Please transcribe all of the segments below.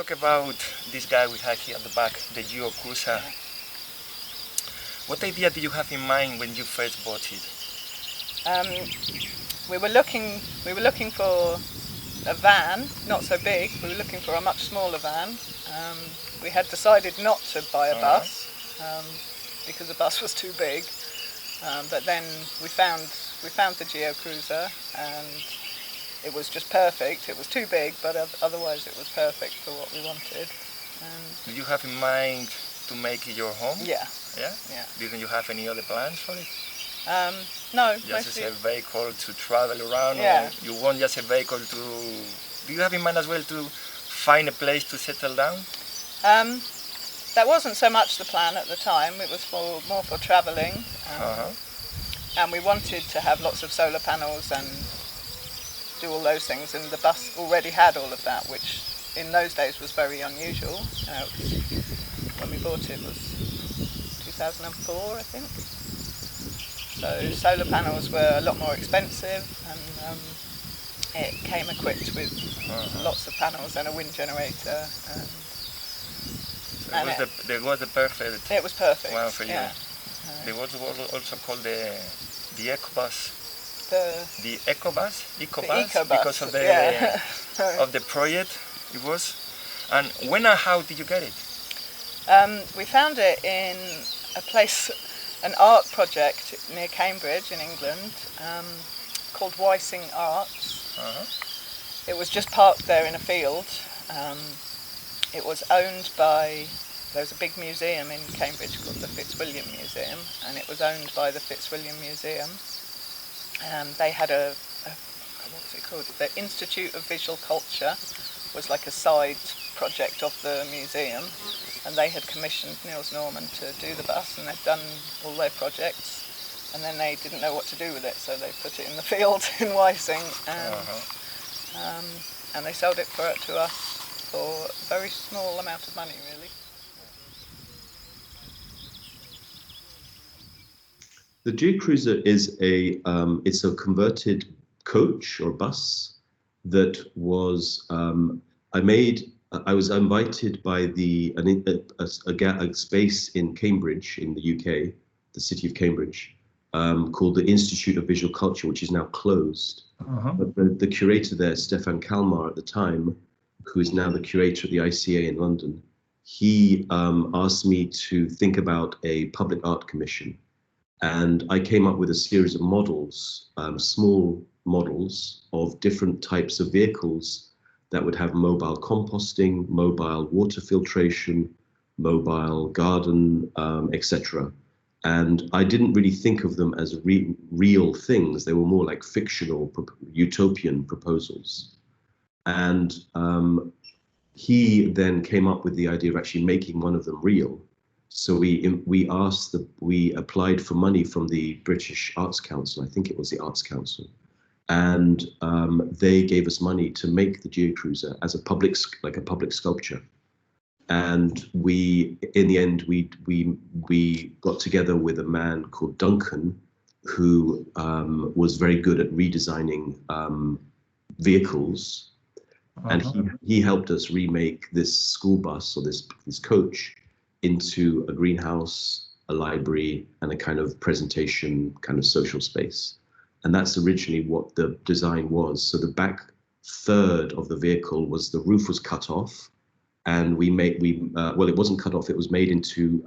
talk about this guy we have here at the back, the Geocruiser. Yeah. What idea did you have in mind when you first bought it? We were looking for a van, not so big. We were looking for a much smaller van. We had decided not to buy a bus because the bus was too big. But then we found the Geocruiser, and it was just perfect. It was too big, but otherwise it was perfect for what we wanted. Did you have in mind to make it your home? Yeah. Yeah? Yeah. Didn't you have any other plans for it? No. Just as a vehicle to travel around? Yeah. Or you want just a vehicle to... Do you have in mind as well to find a place to settle down? That wasn't so much the plan at the time. It was more for travelling. And we wanted to have lots of solar panels and do all those things, and the bus already had all of that, which in those days was very unusual. When we bought it was 2004, I think. So solar panels were a lot more expensive, and it came equipped with lots of panels and a wind generator. It was the perfect. It was perfect. One for you. Yeah. There was also called the EcoBus. The EcoBus, because of the of the project it was. And when and how did you get it? We found it in a place, an art project near Cambridge in England, called Wysing Arts. It was just parked there in a field. It was owned by, there's a big museum in Cambridge called the Fitzwilliam Museum, and it was owned by the Fitzwilliam Museum. They had what was it called? The Institute of Visual Culture was like a side project of the museum, and they had commissioned Nils Norman to do the bus, and they'd done all their projects, and then they didn't know what to do with it, so they put it in the field in Wysing, and they sold it to us for a very small amount of money, really. The Geocruiser is it's a converted coach or bus that was I was invited by a space in Cambridge in the UK, the city of Cambridge, called the Institute of Visual Culture, which is now closed. But the curator there, Stefan Kalmar, at the time, who is now the curator at the ICA in London, he asked me to think about a public art commission. And I came up with a series of models, small models of different types of vehicles that would have mobile composting, mobile water filtration, mobile garden, etc. And I didn't really think of them as real things. They were more like fictional, utopian proposals. And he then came up with the idea of actually making one of them real. So we applied for money from the British Arts Council. I think it was the Arts Council, and they gave us money to make the Geocruiser as a public sculpture. And in the end, we got together with a man called Duncan, who was very good at redesigning vehicles, and he helped us remake this school bus or this coach into a greenhouse, a library, and a kind of presentation, kind of social space. And that's originally what the design was. So the back third of the vehicle was, the roof was cut off, and well, it wasn't cut off, it was made into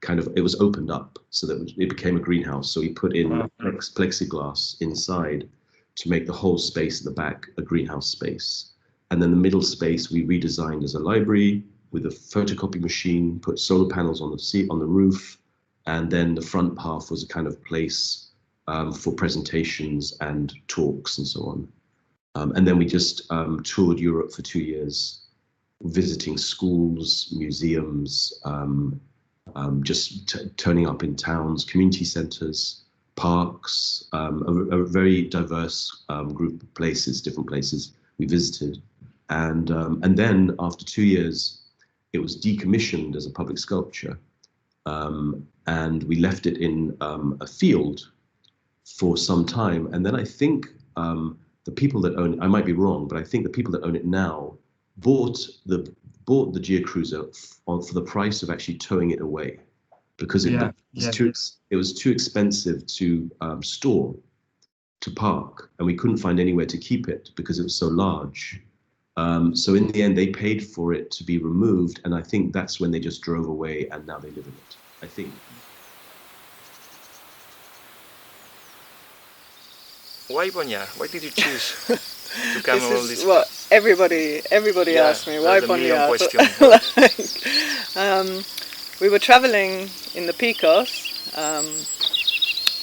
it was opened up so that it became a greenhouse. So we put in plexiglass inside to make the whole space at the back a greenhouse space. And then the middle space we redesigned as a library, with a photocopy machine, put solar panels on the roof, and then the front half was a kind of place for presentations and talks and so on. And then we just toured Europe for 2 years, visiting schools, museums, just turning up in towns, community centres, parks, a very diverse group of places, different places we visited. And then after 2 years, it was decommissioned as a public sculpture, and we left it in a field for some time. And then I think the people that own it, I might be wrong, but I think the people that own it now bought bought the Geocruiser for the price of actually towing it away, because it was too expensive to store, to park, and we couldn't find anywhere to keep it because it was so large. So in the end, they paid for it to be removed, and I think that's when they just drove away, and now they live in it, I think. Why Boñar? Why did you choose to come all this? What everybody asks me. Why Boñar? We were travelling in the Picos,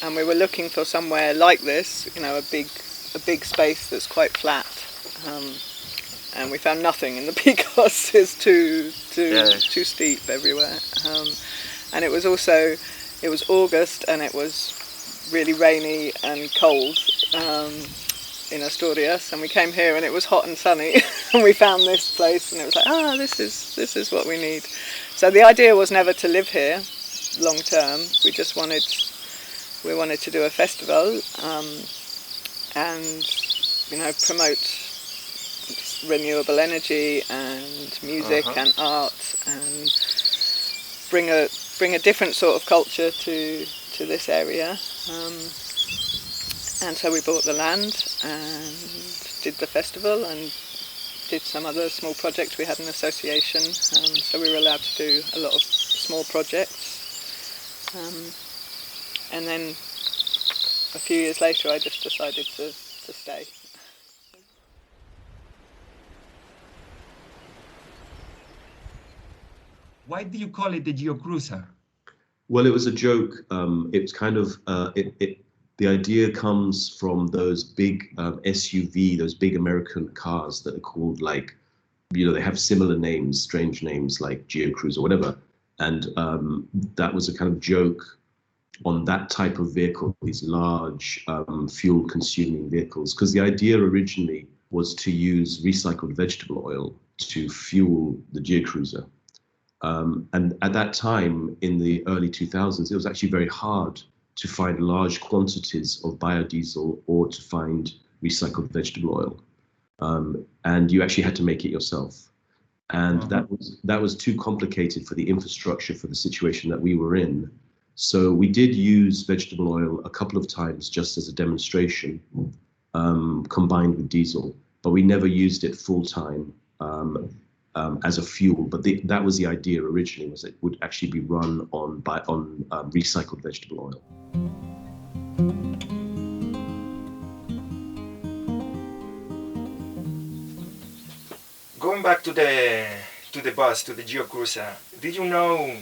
and we were looking for somewhere like this, you know, a big space that's quite flat. And we found nothing in the Picos. It's too steep everywhere. And it was August, and it was really rainy and cold in Asturias, and we came here and it was hot and sunny, and we found this place, and it was like, this is what we need. So the idea was never to live here long term. We just wanted to do a festival, and promote renewable energy and music and art, and bring a different sort of culture to this area. And so we bought the land and did the festival and did some other small projects. We had an association, so we were allowed to do a lot of small projects. And then a few years later I just decided to stay. Why do you call it the Geocruiser? Well, it was a joke. It's kind of the idea comes from those big SUV, those big American cars that are called, like, they have similar names, strange names like Geocruiser or whatever. And that was a kind of joke on that type of vehicle, these large fuel-consuming vehicles, because the idea originally was to use recycled vegetable oil to fuel the Geocruiser. And at that time, in the early 2000s, it was actually very hard to find large quantities of biodiesel or to find recycled vegetable oil. And you actually had to make it yourself. And that was too complicated for the infrastructure for the situation that we were in. So we did use vegetable oil a couple of times just as a demonstration, combined with diesel, but we never used it full time as a fuel. But that was the idea originally, was it would actually be run on recycled vegetable oil. Going back to the bus, to the Geocruiser, did you know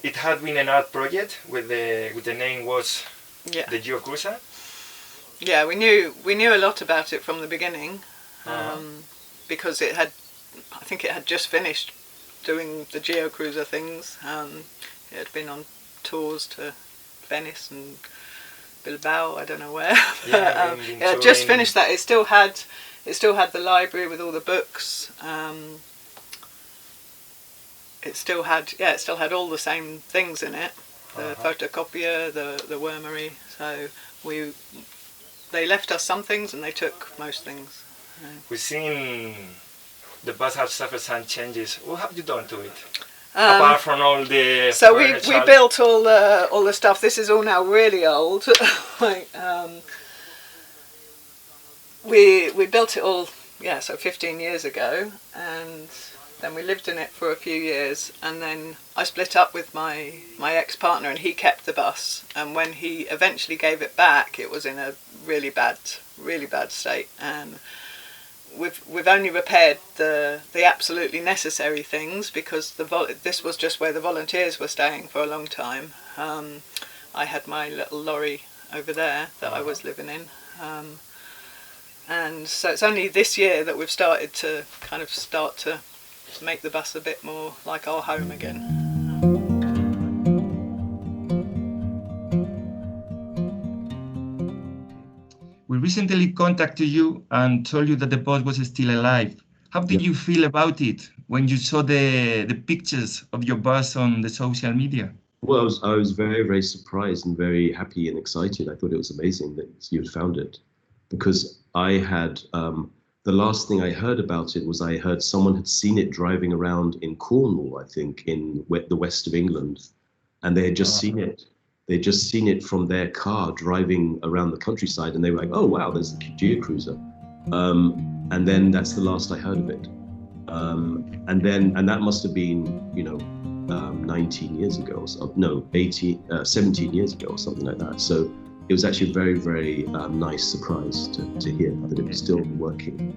it had been an art project with the name was the Geocruiser? Yeah, we knew a lot about it from the beginning, because I think it had just finished doing the Geocruiser things. It had been on tours to Venice and Bilbao, I don't know where. It had just finished that. It still had the library with all the books. It still had all the same things in it. The photocopier, the wormery. So they left us some things and they took most things. We've seen the bus has suffered some changes. What have you done to it? Apart from all the so we built all the stuff. This is all now really old. We built it all, so 15 years ago, and then we lived in it for a few years, and then I split up with my ex-partner, and he kept the bus, and when he eventually gave it back, it was in a really bad state, and we've only repaired the absolutely necessary things, because this was just where the volunteers were staying for a long time. I had my little lorry over there that I was living in, and so it's only this year that we've started to make the bus a bit more like our home again. We recently contacted you and told you that the bus was still alive. How did you feel about it when you saw the pictures of your bus on the social media? Well, I was very, very surprised and very happy and excited. I thought it was amazing that you had found it, because I had the last thing I heard about it was I heard someone had seen it driving around in Cornwall, I think, in the west of England, and they had just seen it. They'd just seen it from their car driving around the countryside, and they were like, "Oh wow, there's the Geocruiser," and then that's the last I heard of it. And that must have been, 19 years ago, or so, no, 17 years ago, or something like that. So it was actually a very, very nice surprise to hear that it was still working.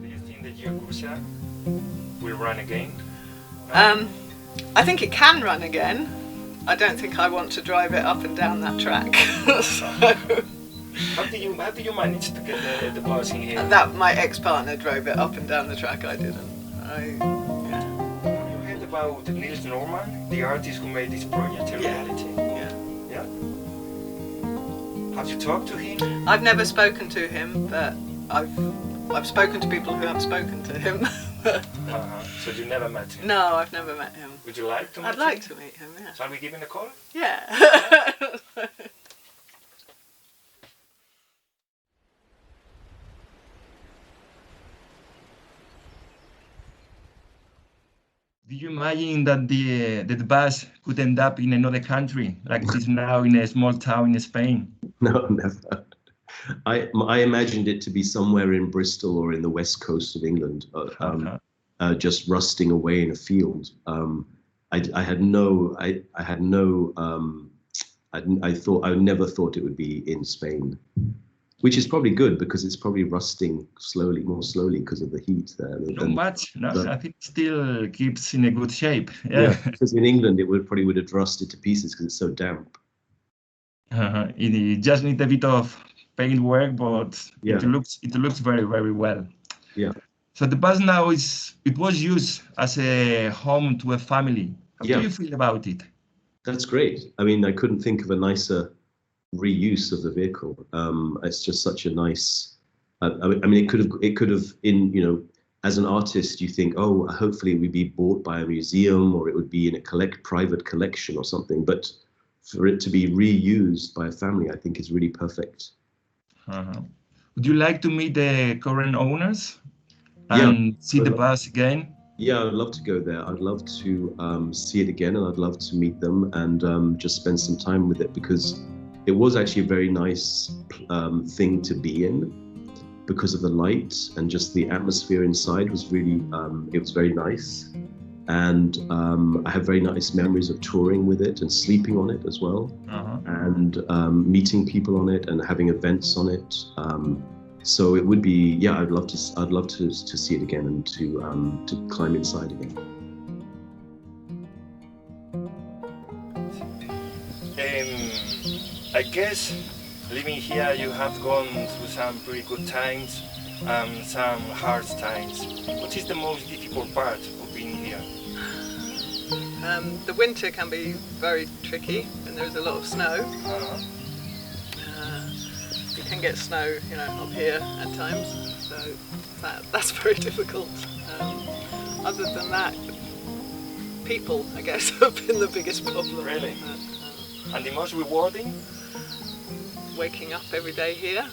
Do you think the Geocruiser will run again? I think it can run again. I don't think I want to drive it up and down that track. How do you manage to get the bus in here? That my ex-partner drove it up and down the track. I didn't. You heard about Nils Norman, the artist who made this project a reality? Yeah. Have you talked to him? I've never spoken to him, but I've spoken to people who have spoken to him. So you never met him? No, I've never met him. Would you like to meet him? I'd like to meet him, yeah. Shall we give him a call? Yeah. Do you imagine that the bus could end up in another country, like it is now in a small town in Spain? No, never. I imagined it to be somewhere in Bristol or in the west coast of England, just rusting away in a field. I never thought it would be in Spain, which is probably good because it's probably rusting more slowly because of the heat there. Not much. No, I think it still keeps in a good shape. Yeah, because in England it probably would have rusted to pieces because it's so damp. It just needs a bit of paint work, but it looks very, very well. Yeah. So the bus now it was used as a home to a family. How do you feel about it? That's great. I mean, I couldn't think of a nicer reuse of the vehicle. It's just such a nice. I mean, it could have as an artist, you think, oh, hopefully it would be bought by a museum or it would be in a private collection or something. But for it to be reused by a family, I think is really perfect. Would you like to meet the current owners and see the bus again? Yeah, I'd love to go there. I'd love to see it again, and I'd love to meet them and just spend some time with it, because it was actually a very nice thing to be in, because of the light and just the atmosphere inside was really, it was very nice. And I have very nice memories of touring with it and sleeping on it as well, and meeting people on it and having events on it. So it would be, I'd love to see it again and to climb inside again. I guess living here you have gone through some pretty good times, some hard times. What is the most difficult part of being here? The winter can be very tricky and there's a lot of snow. You can get snow, up here at times, so that's very difficult. Other than that, people, I guess, have been the biggest problem. Really? And the most rewarding? Waking up every day here